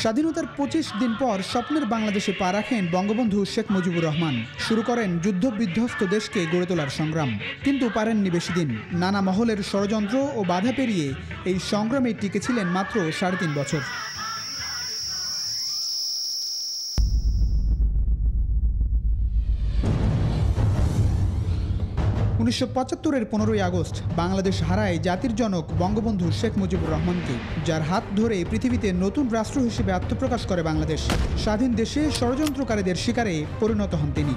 স্বাধীনতার ২৫ দিন পর স্বপ্নের বাংলাদেশে পা রাখেন বঙ্গবন্ধু শেখ মুজিবুর রহমান। শুরু করেন যুদ্ধবিধ্বস্ত দেশকে গড়ে তোলার সংগ্রাম। কিন্তু পারেননি বেশি দিন। নানা মহলের ষড়যন্ত্র ও বাধা পেরিয়ে এই সংগ্রামে টিকেছিলেন মাত্র ৩.৫ বছর। ১৯৭৫-এর ১৫ই আগস্ট বাংলাদেশ হারায় জাতির জনক বঙ্গবন্ধু শেখ মুজিবুর রহমানকে, যার হাত ধরে পৃথিবীতে নতুন রাষ্ট্র হিসেবে আত্মপ্রকাশ করে বাংলাদেশ। স্বাধীন দেশে ষড়যন্ত্রকারীদের শিকারে পরিণত হন তিনি।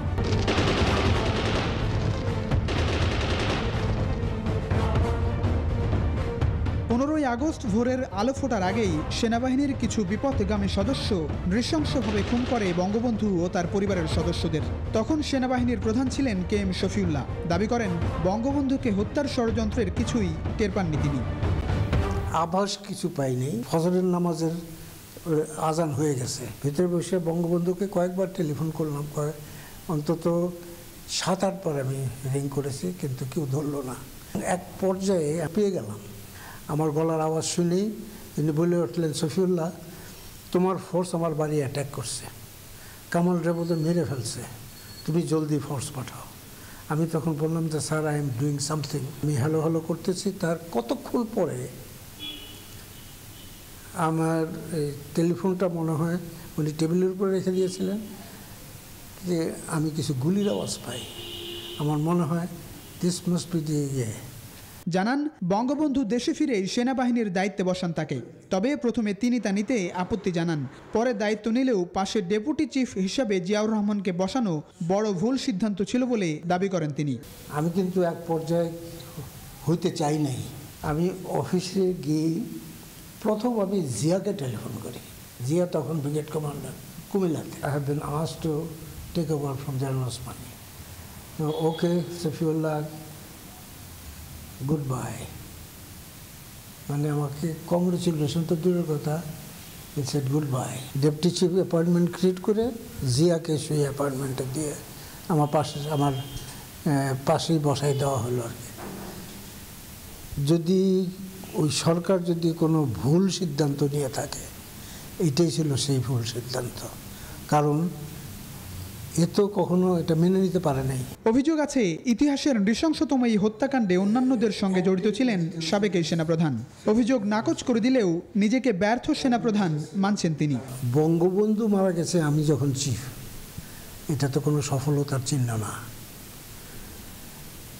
১৫ই আগস্ট ভোরের আলো ফোটার আগেই সেনাবাহিনীর কিছু বিপথগামী সদস্য নৃশংসভাবে খুন করে বঙ্গবন্ধু ও তার পরিবারের সদস্যদের। তখন সেনাবাহিনীর প্রধান ছিলেন KM শফিউল্লাহ। দাবি করেন বঙ্গবন্ধুকে হত্যার ষড়যন্ত্রের কিছুই টের পাননি তিনি। আভাস কিছু পাইনি। ফজরের নামাজের আজান হয়ে গেছে, ভিতরে বসে বঙ্গবন্ধুকে কয়েকবার টেলিফোন করলাম, অন্তত ৭-৮ বার আমি রিং করেছি, কিন্তু কেউ ধরলো না। এক পর্যায়ে পেয়ে গেলাম, আমার গলার আওয়াজ শুনেই তিনি বলে উঠলেন, শফিউল্লাহ, তোমার ফোর্স আমার বাড়ি অ্যাটাক করছে, কামাল রে বোধহয় মেরে ফেলছে, তুমি জলদি ফোর্স পাঠাও। আমি তখন বললাম যে sir, I am doing something. আমি হ্যালো হ্যালো করতেছি। তার কতক্ষণ পরে আমার এই টেলিফোনটা মনে হয় উনি টেবিলের উপরে রেখে দিয়েছিলেন, যে আমি কিছু গুলির আওয়াজ পাই। আমার মনে হয় দিস মাস্ট বি দি জানান বঙ্গবন্ধু দেশে ফিরেই সেনাবাহিনীর দায়িত্বে বসান তাকে। তবে প্রথমে তিনি তা নিতে আপত্তি জানান। পরে দায়িত্ব নিলেও পাশে ডেপুটি চিফ হিসাবে জিয়াউর রহমানকে বসানো বড় ভুল সিদ্ধান্ত ছিল বলে দাবি করেন তিনি। আমি কিন্তু এক পর্যায়ে হইতে চাই নাই। আমি অফিসে গিয়ে প্রথম আমি জিয়াকে টেলিফোন করি। জিয়া তখন ব্রিগেড কমান্ডার কুমিল্লাতে। I have been asked to take over from general Osmani. Okay Shafiullah, good bye. মানে আমাকে কংগ্রেচুলেশন তো দূরের কথা, it's a good bye. Deputy chief appointment create করে জিয়াকে সেই অ্যাপয়েন্টমেন্টটা দিয়ে আমার পাশেই বসাই দেওয়া হলো আর কি। যদি ওই সরকার যদি কোনো ভুল সিদ্ধান্ত নিয়ে থাকে, এটাই ছিল সেই ভুল সিদ্ধান্ত, কারণ এ তো কখনো এটা মেনে নিতে পারে নাই। অভিযোগ আছে ইতিহাসের নৃশংসতম এই হত্যাকাণ্ডে অন্যান্যদের সঙ্গে জড়িত ছিলেন সাবেক এই সেনাপ্রধান। অভিযোগ নাকচ করে দিলেও নিজেকে ব্যর্থ সেনাপ্রধান মানছেন তিনি। বঙ্গবন্ধু মারা গেছে আমি যখন চিফ, এটা তো কোনো সফলতার চিহ্ন না,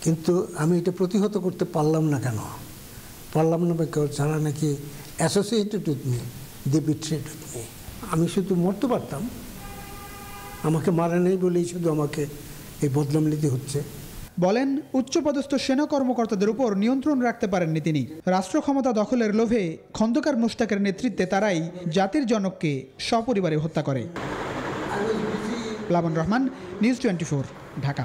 কিন্তু আমি এটা প্রতিহত করতে পারলাম না। কেন পারলাম না? যারা নাকি associated with me, they betrayed with me. আমি শুধু মরতে পারতাম, আমাকে মারা নেই বলেই শুধু আমাকে এই বদনাম নিতে হচ্ছে। বলেন উচ্চপদস্থ সেনা কর্মকর্তাদের উপর নিয়ন্ত্রণ রাখতে পারেননি তিনি। রাষ্ট্র ক্ষমতা দখলের লোভে খন্দকার মোশতাকের নেতৃত্বে তারাই জাতির জনককে সপরিবারে হত্যা করে। প্লাবন রহমান, নিউজ 24, ঢাকা।